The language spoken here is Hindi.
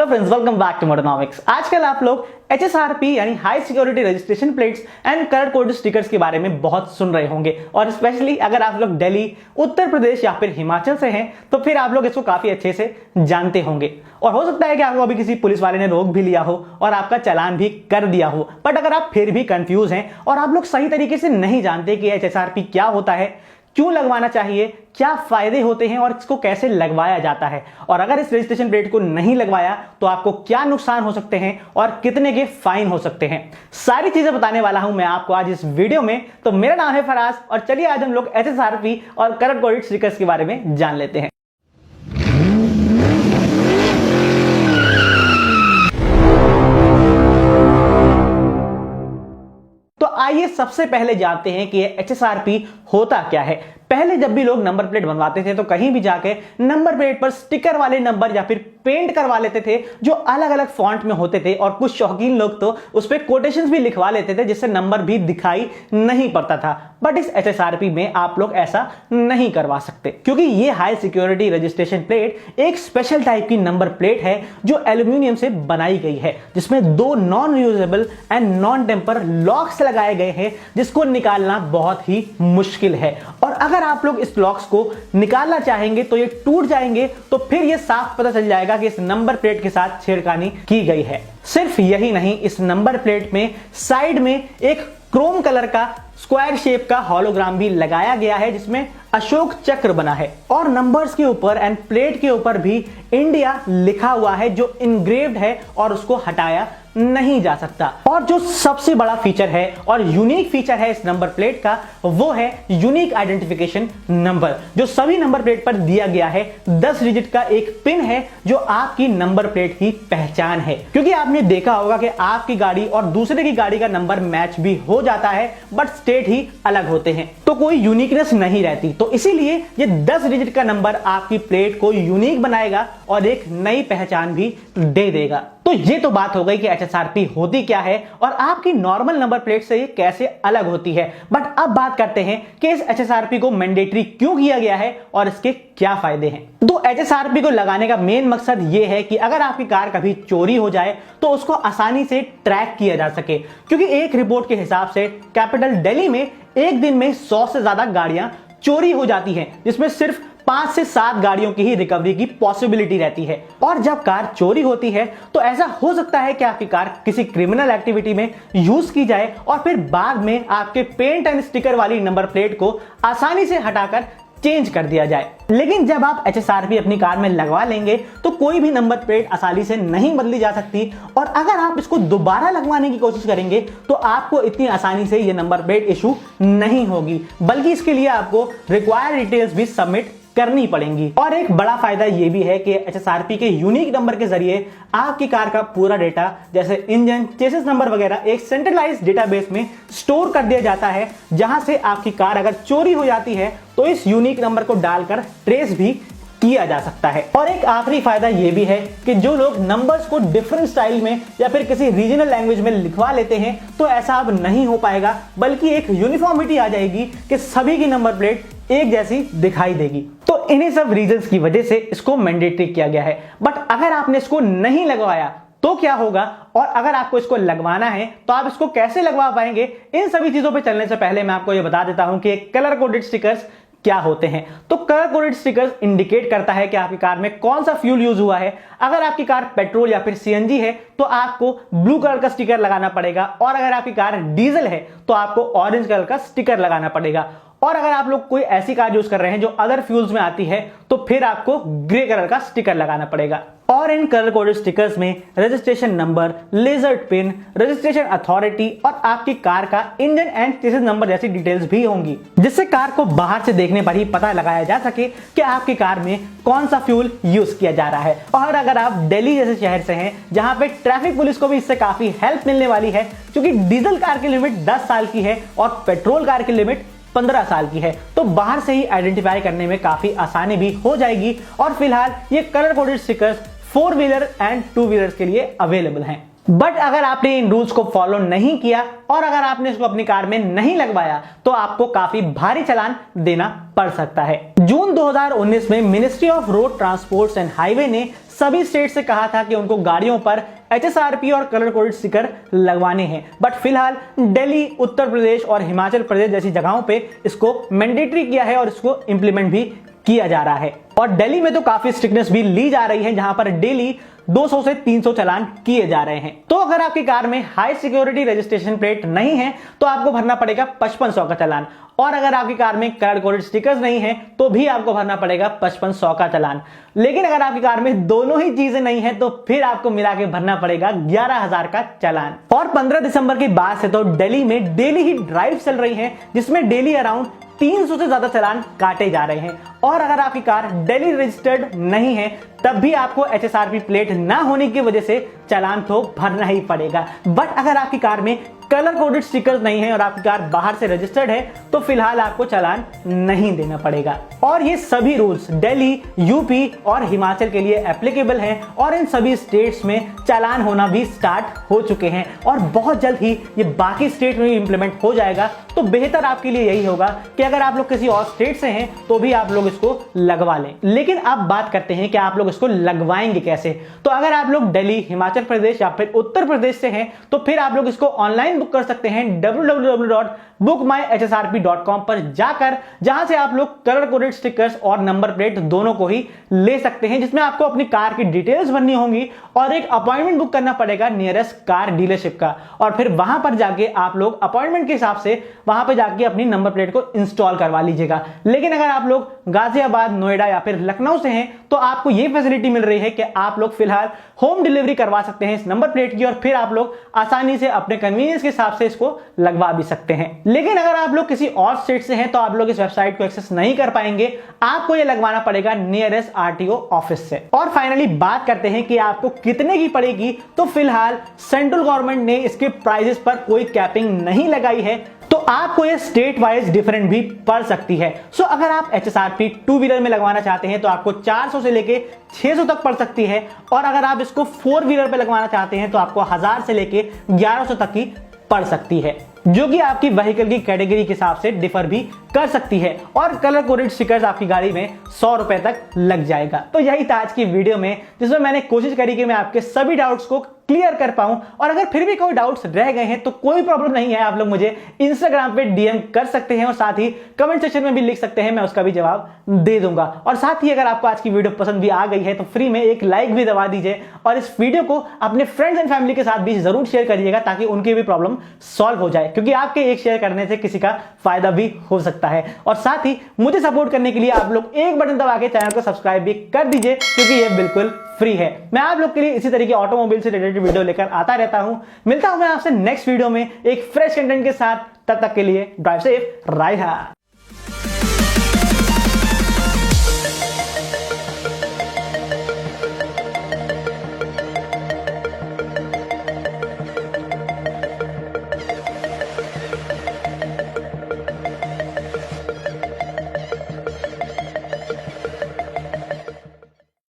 Friends, welcome back to Motonomics. आजकल आप लोग HSRP यानी high security registration plates and colour code stickers के बारे में बहुत सुन रहे होंगे, और स्पेशली अगर आप लोग दिल्ली, उत्तर प्रदेश या फिर हिमाचल से हैं तो फिर आप लोग इसको काफी अच्छे से जानते होंगे। और हो सकता है कि आपको अभी किसी पुलिस वाले ने रोक भी लिया हो और आपका चालान भी कर दिया हो। बट अगर आप फिर भी कंफ्यूज हैं और आप लोग सही तरीके से नहीं जानते कि HSRP क्या होता है, क्यों लगवाना चाहिए, क्या फायदे होते हैं और इसको कैसे लगवाया जाता है, और अगर इस रजिस्ट्रेशन प्लेट को नहीं लगवाया तो आपको क्या नुकसान हो सकते हैं और कितने के फाइन हो सकते हैं, सारी चीजें बताने वाला हूं मैं आपको आज इस वीडियो में। तो मेरा नाम है फराज और चलिए आज हम लोग HSRP और कलर कोडेड स्टिकर्स के बारे में जान लेते हैं। तो आइए सबसे पहले जानते हैं कि HSRP होता क्या है। पहले जब भी लोग नंबर प्लेट बनवाते थे तो कहीं भी जाके नंबर प्लेट पर स्टिकर वाले नंबर या फिर पेंट करवा लेते थे जो अलग अलग फॉन्ट में होते थे, और कुछ शौकीन लोग तो उस पर कोटेशंस भी लिखवा लेते थे जिससे नंबर भी दिखाई नहीं पड़ता था। बट इस HSRP में आप लोग ऐसा नहीं करवा सकते, क्योंकि ये हाई सिक्योरिटी रजिस्ट्रेशन प्लेट एक स्पेशल टाइप की नंबर प्लेट है जो एल्यूमिनियम से बनाई गई है, जिसमें दो non reusable and non tamper locks लगाए गए हैं जिसको निकालना बहुत ही मुश्किल है। और अगर आप लोग इस लॉक्स को निकालना चाहेंगे तो ये टूट जाएंगे, तो फिर ये साफ पता चल जाएगा कि इस नंबर प्लेट के साथ छेड़खानी की गई है। सिर्फ यही नहीं, इस नंबर प्लेट में साइड में एक क्रोम कलर का स्क्वायर शेप का हॉलोग्राम भी लगाया गया है जिसमें अशोक चक्र बना है, और नंबर्स के ऊपर एंड प्लेट के ऊपर भी इंडिया लिखा हुआ है जो इनग्रेव्ड है और उसको हटाया नहीं जा सकता। और जो सबसे बड़ा फीचर है और यूनिक फीचर है इस नंबर प्लेट का, वो है यूनिक आइडेंटिफिकेशन नंबर, जो सभी नंबर प्लेट पर दिया गया है। 10 डिजिट का एक पिन है जो आपकी नंबर प्लेट की पहचान है, क्योंकि आपने देखा होगा कि आपकी गाड़ी और दूसरे की गाड़ी का नंबर मैच भी हो जाता है बट स्टेट ही अलग होते हैं, तो कोई यूनिकनेस नहीं रहती। तो इसीलिए ये 10 डिजिट का नंबर आपकी प्लेट को यूनिक बनाएगा और एक नई पहचान भी दे देगा। तो ये तो बात हो गई कि HSRP होती क्या है और आपकी नॉर्मल नंबर प्लेट से ये कैसे अलग होती है। बट अब बात करते हैं कि इस HSRP को मैंडेटरी क्यों किया गया है और इसके क्या फायदे हैं। तो HSRP को लगाने का मेन मकसद ये है कि अगर आपकी कार कभी चोरी हो जाए तो उसको आसानी से ट्रैक किया जा सके, क्योंकि एक रिपोर्ट के हिसाब से कैपिटल दिल्ली में एक दिन में 100 से ज्यादा गाड़ियां चोरी हो जाती हैं, जिसमें सिर्फ 5 से 7 गाड़ियों की ही रिकवरी की पॉसिबिलिटी रहती है। और जब कार चोरी होती है तो ऐसा हो सकता है कि आपकी कार किसी क्रिमिनल एक्टिविटी में यूज की जाए और फिर बाद में आपके पेंट एंड स्टिकर वाली नंबर प्लेट को आसानी से हटाकर चेंज कर दिया जाए। लेकिन जब आप HSRP अपनी कार में लगवा लेंगे तो कोई भी नंबर प्लेट आसानी से नहीं बदली जा सकती, और अगर आप इसको दोबारा लगवाने की कोशिश करेंगे तो आपको इतनी आसानी से ये नंबर प्लेट इशू नहीं होगी, बल्कि इसके लिए आपको रिक्वायर्ड डिटेल्स भी सबमिट करनी पड़ेंगी। और एक बड़ा फायदा यह भी है कि HSRP के यूनिक नंबर के जरिए आपकी कार का पूरा डेटा, जैसे इंजन, चेसिस नंबर वगैरह, एक सेंट्रलाइज्ड डेटाबेस में स्टोर कर दिया जाता है, जहां से आपकी कार अगर चोरी हो जाती है तो इस यूनिक नंबर को डालकर ट्रेस भी किया जा सकता है। और एक आखिरी फायदा यह भी है कि जो लोग नंबर्स को डिफरेंट स्टाइल में या फिर किसी रीजनल लैंग्वेज में लिखवा लेते हैं तो ऐसा अब नहीं हो पाएगा, बल्कि एक यूनिफॉर्मिटी आ जाएगी कि सभी की नंबर प्लेट एक जैसी दिखाई देगी। तो इन्हीं सब रीजंस की वजह से इसको मैंडेटरी किया गया है। बट अगर आपने इसको नहीं लगवाया तो क्या होगा, और अगर आपको इसको लगवाना है तो आप इसको कैसे लगवा पाएंगे, इन सभी चीजों पे चलने से पहले मैं आपको ये बता देता हूं कि कलर कोडेड स्टिकर्स क्या होते हैं। तो कलर कोडेड स्टिकर्स इंडिकेट करता है कि आपकी कार में कौन सा फ्यूल यूज हुआ है। अगर आपकी कार पेट्रोल या फिर CNG है तो आपको ब्लू कलर का स्टिकर लगाना पड़ेगा, और अगर आपकी कार डीजल है तो आपको ऑरेंज कलर का स्टिकर लगाना पड़ेगा। और अगर आप लोग कोई ऐसी कार यूज कर रहे हैं जो अदर फ्यूल्स में आती है तो फिर आपको ग्रे कलर का स्टिकर लगाना पड़ेगा। और इन कलर कोडेड स्टिकर्स में registration number, लेजर्ड pin, registration authority और आपकी कार का इंजन एंड चेसिस नंबर जैसी डिटेल्स भी होंगी, जिससे कार को बाहर से देखने पर ही पता लगाया जा सके कि आपकी कार में कौन सा फ्यूल यूज किया जा रहा है। और अगर आप दिल्ली जैसे शहर से हैं जहां पे ट्रैफिक पुलिस को भी इससे काफी हेल्प मिलने वाली है, क्योंकि डीजल कार की लिमिट 10 साल की है और पेट्रोल कार की लिमिट 15 साल की है, तो बाहर से ही आइडेंटिफाई करने में काफी आसानी भी हो जाएगी। और फिलहाल ये colour coded stickers 4 wheeler and 2 wheelers के लिए अवेलेबल हैं। बट अगर आपने इन रूल्स को फॉलो नहीं किया और अगर आपने इसको अपनी कार में नहीं लगवाया तो आपको काफी भारी चालान देना पड़ सकता है। जून 2019 में ministry of road transport and highway ने सभी स्टेट से कहा था कि उनको गाड़ियों पर HSRP और कलर कोडेड स्टिकर लगवाने हैं, बट फिलहाल दिल्ली, उत्तर प्रदेश और हिमाचल प्रदेश जैसी जगहों पे इसको मैंडेटरी किया है और इसको इंप्लीमेंट भी किया जा रहा है। और दिल्ली में तो काफी स्ट्रिक्टनेस भी ली जा रही है, जहां पर डेली 200 से 300 चालान किए जा रहे हैं। तो अगर आपकी कार में हाई सिक्योरिटी रजिस्ट्रेशन प्लेट नहीं है तो आपको भरना पड़ेगा 5500 का चालान, और अगर आपकी कार में कलर कोडेड स्टिकर्स नहीं है तो भी आपको भरना पड़ेगा 5500 का चालान। लेकिन अगर आपकी कार में दोनों ही चीजें नहीं है तो फिर आपको मिला के भरना पड़ेगा 11000 का चालान। और 15 दिसंबर के बाद से तो दिल्ली में डेली ही ड्राइव चल रही है, जिसमें डेली अराउंड 300 से ज्यादा चालान काटे जा रहे हैं। और अगर आपकी कार दिल्ली रजिस्टर्ड नहीं है तब भी आपको HSRP प्लेट ना होने की वजह से चालान तो भरना ही पड़ेगा। बट अगर आपकी कार में कलर कोडेड स्टिकर्स नहीं है और आपकी कार बाहर से रजिस्टर्ड है तो फिलहाल आपको चालान नहीं देना पड़ेगा। और ये सभी रूल्स दिल्ली, यूपी और हिमाचल के लिए एप्लीकेबल हैं, और इन सभी स्टेट्स में चालान होना भी स्टार्ट हो चुके हैं और बहुत जल्द ही ये बाकी स्टेट में भी इंप्लीमेंट हो जाएगा। तो बेहतर आपके लिए यही होगा कि अगर आप लोग किसी और स्टेट से हैं तो भी आप लोग इसको लगवा लें। लेकिन अब बात करते हैं कि आप लोग इसको लगवाएंगे कैसे। तो अगर आप लोग दिल्ली, हिमाचल प्रदेश या फिर उत्तर प्रदेश से हैं तो फिर आप लोग इसको ऑनलाइन बुक कर सकते हैं www.bookmyhsrp.com पर जाकर, जहां से आप लोग कलर कोडेड स्टिकर्स और नंबर प्लेट दोनों को ही ले सकते हैं, जिसमें आपको अपनी कार की डिटेल्स भरनी होंगी और एक अपॉइंटमेंट बुक करना पड़ेगा नियरेस्ट कार डीलरशिप का, और फिर वहां पर जाके आप लोग अपॉइंटमेंट के हिसाब से वहां पर जाके अपनी नंबर प्लेट को इंस्टॉल करवा लीजिएगा। लेकिन अगर आप लोग गाजियाबाद, नोएडा या फिर लखनऊ से हैं तो आपको यह फैसिलिटी मिल रही है कि आप लोग फिलहाल होम डिलीवरी करवा सकते हैं इस नंबर प्लेट की, और फिर आप लोग आसानी से अपने कन्वीनियंस के हिसाब से इसको लगवा भी सकते हैं। लेकिन अगर आप लोग किसी और स्टेट से हैं तो आप लोग इस वेबसाइट को एक्सेस नहीं कर पाएंगे, आपको यह लगवाना पड़ेगा नियरेस्ट RTO ऑफिस से। और फाइनली बात करते हैं कि आपको कितने की पड़ेगी। तो फिलहाल सेंट्रल गवर्नमेंट ने इसके प्राइसेस पर कोई कैपिंग नहीं लगाई है, तो आपको ये स्टेट वाइज डिफरेंट भी पड़ सकती है। सो अगर आप HSRP 2 व्हीलर में लगवाना चाहते हैं तो आपको 400 से लेके 600 तक पड़ सकती है, और अगर आप इसको 4 व्हीलर पे लगवाना चाहते हैं तो आपको 1000 से लेके 1100 तक की पड़ सकती है, जो कि आपकी व्हीकल की कैटेगरी के हिसाब से डिफर भी कर सकती है। और कलर कोडेड स्टिकर्स आपकी गाड़ी में 100 रुपए तक लग जाएगा। तो यही था आज की वीडियो में, जिसमें मैंने कोशिश करी कि मैं आपके सभी डाउट्स को क्लियर कर पाऊं। और अगर फिर भी कोई डाउट्स रह गए हैं तो कोई प्रॉब्लम नहीं है, आप लोग मुझे इंस्टाग्राम पे DM कर सकते हैं और साथ ही कमेंट सेक्शन में भी लिख सकते हैं, मैं उसका भी जवाब दे दूंगा। और साथ ही अगर आपको आज की वीडियो पसंद भी आ गई है तो फ्री में एक लाइक भी दबा दीजिए, और इस वीडियो को अपने फ्रेंड्स एंड फैमिली के साथ भी जरूर शेयर करिएगा ताकि उनकी भी प्रॉब्लम सॉल्व हो जाए, क्योंकि आपके एक शेयर करने से किसी का फायदा भी हो सकता है। और साथ ही मुझे सपोर्ट करने के लिए आप लोग एक बटन दबा के चैनल को सब्सक्राइब भी कर दीजिए, क्योंकि ये बिल्कुल फ्री है। मैं आप लोग के लिए इसी तरह की ऑटोमोबाइल से रिलेटेड वीडियो लेकर आता रहता हूं। मिलता हूं मैं आपसे नेक्स्ट वीडियो में एक फ्रेश कंटेंट के साथ। तब तक के लिए ड्राइव सेफ, राइड।